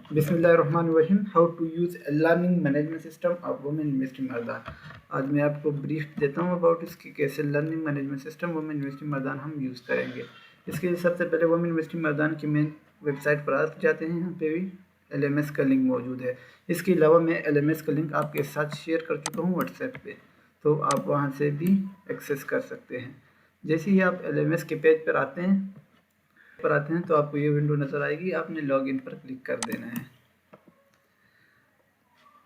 बिस्मिल्लाहिर्रहमानिर्रहीम। How to use learning management system of women university Mardan. आज मैं आपको ब्रीफ देता हूँ अबाउट इसकी कैसे learning management system women university Mardan हम यूज़ करेंगे। इसके लिए सबसे पहले वुमेन यूनिवर्सिटी मर्दान की मेन वेबसाइट पर आ जाते हैं। यहाँ पे भी LMS का लिंक मौजूद है। इसके अलावा मैं LMS का लिंक आपके साथ शेयर कर चुका हूँ व्हाट्सएप पे, तो आप वहाँ से भी एक्सेस कर सकते हैं। जैसे ही आप LMS के पेज पर आते हैं तो आपको ये विंडो नज़र आएगी। आपने लॉगिन पर क्लिक कर देना है।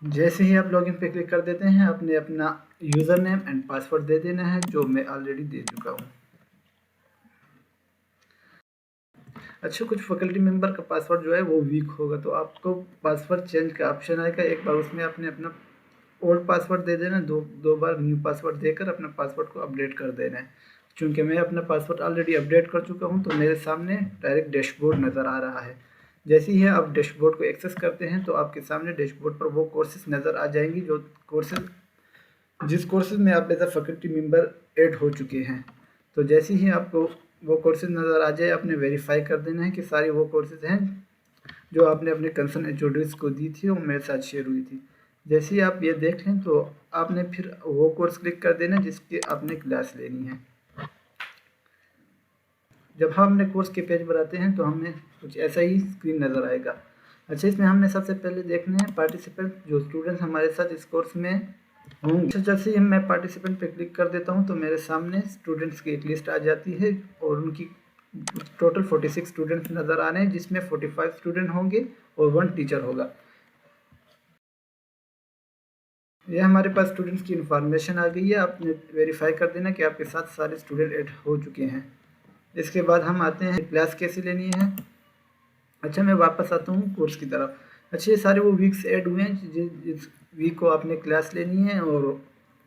जैसे ही आप लॉगिन पे क्लिक कर देते हैं, आपने अपना यूज़र नेम एंड पासवर्ड दे देना है, जो मैं ऑलरेडी दे चुका हूँ। अच्छा, कुछ फैकल्टी मेंबर का पासवर्ड जो है वो वीक होगा, तो आपको पासवर्ड चेंज का ऑप्शन आएगा। एक बार उसमें आपने अपना ओल्ड पासवर्ड दे देना, दो बार न्यू पासवर्ड देकर अपना पासवर्ड को अपडेट कर देना है। चूँकि मैं अपना पासवर्ड ऑलरेडी अपडेट कर चुका हूँ, तो मेरे सामने डायरेक्ट डैशबोर्ड नज़र आ रहा है। जैसे ही आप डैशबोर्ड को एक्सेस करते हैं, तो आपके सामने डैशबोर्ड पर वो कोर्सेज नज़र आ जाएंगी जो जिस कोर्सेज में आप as a faculty member add हो चुके हैं। तो जैसे ही आपको वो कोर्सेज नज़र आ जाए, आपने वेरीफाई कर देना है कि सारी वो कोर्सेज हैं जो आपने अपने कंसर्न एचओडीज को दी थी और मेरे साथ शेयर हुई थी। जैसे ही आप ये देख लें, तो आपने फिर वो कोर्स क्लिक कर देना जिसकी आपने क्लास लेनी है। जब हम अपने कोर्स के पेज पर आते हैं, तो हमें कुछ ऐसा ही स्क्रीन नज़र आएगा। अच्छा, इसमें हमने सबसे पहले देखना है पार्टिसिपेंट, जो स्टूडेंट्स हमारे साथ इस कोर्स में होंगे। जैसे ही मैं पार्टिसिपेंट पे क्लिक कर देता हूं, तो मेरे सामने स्टूडेंट्स की एक लिस्ट आ जाती है और उनकी टोटल 46 स्टूडेंट्स नज़र आ रहे हैं, जिसमें 45 स्टूडेंट होंगे और 1 टीचर होगा। ये हमारे पास स्टूडेंट्स की इंफॉर्मेशन आ गई है। आपने वेरीफाई कर देना कि आपके साथ सारे स्टूडेंट ऐड हो चुके हैं। इसके बाद हम आते हैं क्लास कैसे लेनी है। अच्छा, मैं वापस आता हूँ कोर्स की तरफ। अच्छा, ये सारे वो वीक्स ऐड हुए हैं जिस वीक को आपने क्लास लेनी है, और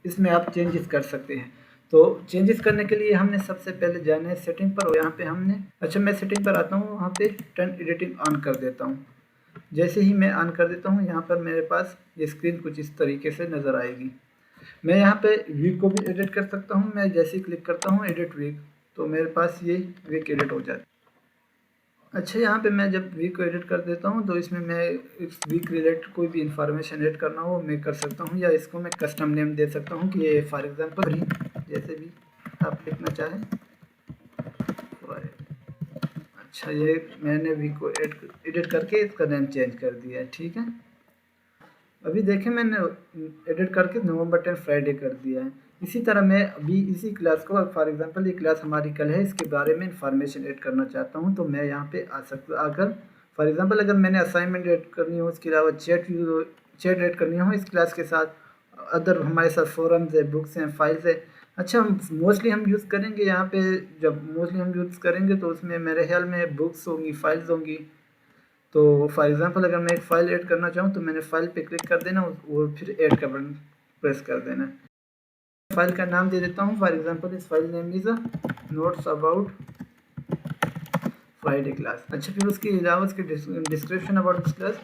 इसमें आप चेंजेस कर सकते हैं। तो चेंजेस करने के लिए हमने सबसे पहले जाना है सेटिंग पर, और यहाँ पे हमने मैं सेटिंग पर आता हूँ। वहाँ पे टर्न एडिटिंग ऑन कर देता हूँ। जैसे ही मैं ऑन कर देता हूँ, यहाँ पर मेरे पास ये स्क्रीन कुछ इस तरीके से नज़र आएगी। मैं यहाँ पे वीक को भी एडिट कर सकता हूँ। मैं जैसे ही क्लिक करता हूँ एडिट वीक, तो मेरे पास ये वीक एडिट हो जाता है। अच्छा, यहाँ पे मैं जब वीक को एडिट कर देता हूँ, तो इसमें मैं इस वीक रिलेटेड कोई भी इंफॉर्मेशन ऐड करना हो मैं कर सकता हूँ, या इसको मैं कस्टम नेम दे सकता हूँ कि ये फॉर एग्जांपल जैसे भी आप लिखना चाहें। अच्छा, ये मैंने वीक को एडिट करके इसका नेम चेंज कर दिया है। ठीक है, अभी देखें मैंने एडिट करके नवंबर 10 फ्राइडे कर दिया है। इसी तरह मैं अभी इसी क्लास को, फॉर एग्जांपल ये क्लास हमारी कल है, इसके बारे में इंफॉर्मेशन ऐड करना चाहता हूँ, तो मैं यहाँ पे आ सकता आकर फॉर एग्जांपल अगर मैंने असाइनमेंट ऐड करनी हो, इसके अलावा चैट ऐड करनी हो इस क्लास के साथ, अदर हमारे साथ फोरम्स है, बुक्स हैं, फाइल्स है। अच्छा, मोस्टली हम यूज़ करेंगे यहाँ पे, जब मोस्टली हम यूज़ करेंगे तो उसमें मेरे ख्याल में बुक्स होंगी, फाइल्स होंगी। तो फॉर एग्जांपल अगर मैं एक फ़ाइल ऐड करना चाहूँ, तो मैंने फ़ाइल पे क्लिक कर देना और फिर ऐड का बटन प्रेस कर देना। फाइल का नाम दे देता हूँ, फॉर एग्जांपल इस file name is notes about Friday class. अच्छा, फिर उसके अलावा उसके description about this class,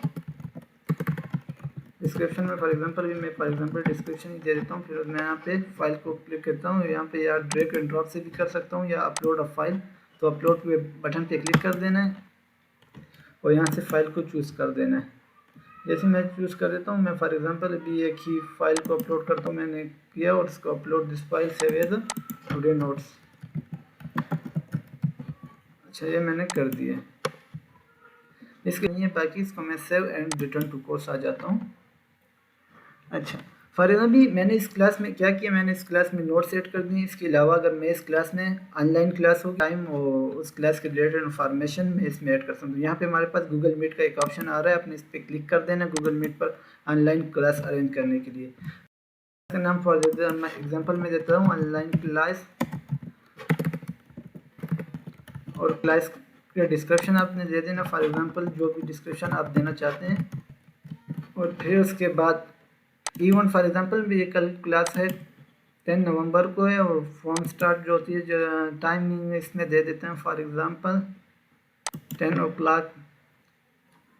description में फॉर एग्जांपल डिस्क्रिप्शन ही दे देता हूँ। फिर मैं यहाँ पे फाइल को क्लिक करता हूँ। यहाँ पे या ड्रैग एंड ड्रॉप से भी कर सकता हूँ, या अपलोड अ फाइल, तो अपलोड पे बटन पे क्लिक कर देना है और यहाँ से फाइल को चूज़ कर देना है। जैसे मैं चूज़ कर देता हूँ, मैं फॉर एग्जांपल अभी एक ही फाइल को अपलोड करता हूँ, मैंने किया, और इसको upload this file save as today notes. अच्छा, ये मैंने कर दिया। इसके लिए बाकी इसको मैं save and return to course आ जाता हूँ। अच्छा, फॉर एग्जाम्पल मैंने इस क्लास में क्या किया, मैंने इस क्लास में नोट्स सेट कर दिए। इसके अलावा अगर मैं इस क्लास में ऑनलाइन क्लास हो टाइम और उस क्लास के रिलेटेड इन्फॉर्मेशन मैं इसमें ऐड कर सकता हूँ। यहाँ पे हमारे पास गूगल मीट का एक ऑप्शन आ रहा है, आपने इस पर क्लिक कर देना गूगल मीट पर ऑनलाइन क्लास अरेंज करने के लिए। का नाम फॉर देते हैं, मैं एग्जांपल में देता हूँ ऑनलाइन क्लास, और क्लास का डिस्क्रिप्शन आपने दे देना, फॉर एग्जांपल जो भी डिस्क्रिप्शन आप देना चाहते हैं। और फिर उसके बाद इवन फॉर एग्जांपल भी ये कल क्लास है 10 नवंबर को है, और फॉर्म स्टार्ट जो होती है जो टाइमिंग इसमें दे देते हैं, for example 10 o'clock।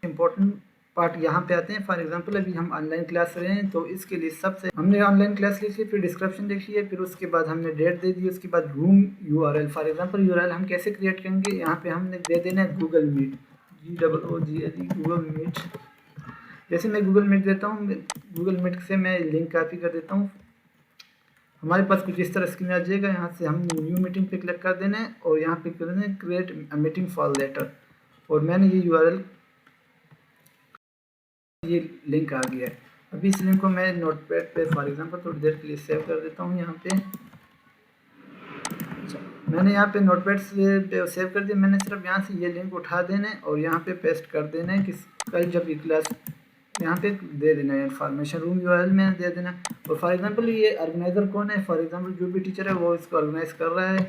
Important part यहाँ पे आते हैं। फॉर एग्जांपल अभी हम ऑनलाइन क्लास रहे हैं, तो इसके लिए सबसे हमने ऑनलाइन क्लास लिखी, फिर डिस्क्रिप्शन लिखी है, फिर उसके बाद हमने डेट दे दी, उसके बाद room URL। For example URL हम कैसे क्रिएट करेंगे, यहाँ पे हमने दे देना है Google Meet. GOOGLE Google Meet. जैसे मैं गूगल मीट देता हूँ, गूगल मीट से मैं लिंक कॉपी कर देता हूँ। हमारे पास कुछ इस तरह स्क्रीन आ जाएगा। यहाँ से हम न्यू मीटिंग पे क्लिक कर देना है और यहाँ पे कर देना है क्रिएट मीटिंग फॉर लेटर, और मैंने ये URL, ये लिंक आ गया है। अभी इस लिंक को मैं नोटपैड पे फॉर एग्जांपल थोड़ी देर के लिए सेव कर देता हूँ यहाँ पे। अच्छा, मैंने यहाँ पे नोटपैड से सेव कर दिया। मैंने सिर्फ यहाँ से ये लिंक उठा देना है और यहाँ पे पेस्ट कर देना है कि कल जब ये क्लास, यहाँ पे दे देना है इन्फॉर्मेशन रूम URL में दे देना। और फॉर एग्जांपल ये ऑर्गेनाइजर कौन है, फॉर एग्जांपल जो भी टीचर है वो इसको ऑर्गेनाइज कर रहा है,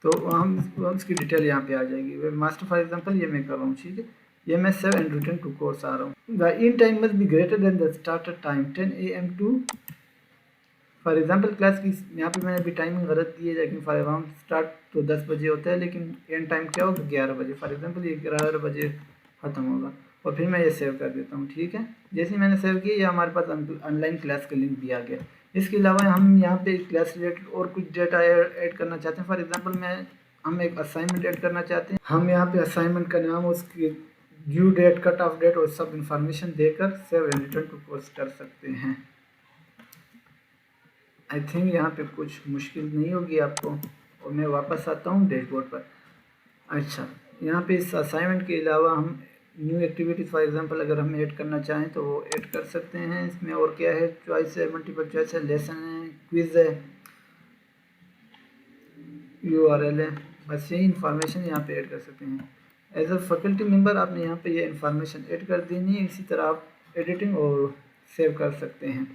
तो हम उसकी डिटेल यहाँ पे आ जाएगी। वेब मास्टर फॉर एग्जांपल ये मैं कर रहा हूँ, ठीक है। ये मैं save and return to course आ रहा हूँ। The in time must be greater than the starter time 10 AM to, for example class की यहाँ पे मैंने अभी टाइमिंग गलत दी है, लेकिन फॉर एग्जाम्पल स्टार्ट तो 10 बजे होता है, लेकिन एंड टाइम क्या होगा 11 बजे। फॉर एग्जांपल ये 11 बजे ख़त्म होगा और फिर मैं ये सेव कर देता हूँ, ठीक है। जैसे ही मैंने सेव किया, ये हमारे पास ऑनलाइन क्लास का लिंक भी आ गया। इसके अलावा हम यहाँ पे क्लास रिलेटेड और कुछ डेटा ऐड करना चाहते हैं। फॉर एग्जांपल हम एक असाइनमेंट ऐड करना चाहते हैं। हम यहाँ पे असाइनमेंट का नाम, उसकी due date, cut off date और सब इंफॉर्मेशन देकर save and return to course कर सकते हैं। आई थिंक यहाँ पे कुछ मुश्किल नहीं होगी आपको, और मैं वापस आता हूँ डैशबोर्ड पर। अच्छा, यहाँ पे इस असाइनमेंट के अलावा हम न्यू एक्टिविटीज़ फॉर एग्जांपल अगर हम ऐड करना चाहें तो वो ऐड कर सकते हैं। इसमें और क्या है, चॉइस है, मल्टीपल चॉइस है, लेसन है, क्विज़ है, URL है। बस यही इन्फॉर्मेशन यहाँ पे ऐड कर सकते हैं। एज अ फैकल्टी मेंबर आपने यहाँ पे ये इन्फॉर्मेशन ऐड कर देनी है। इसी तरह आप एडिटिंग और सेव कर सकते हैं।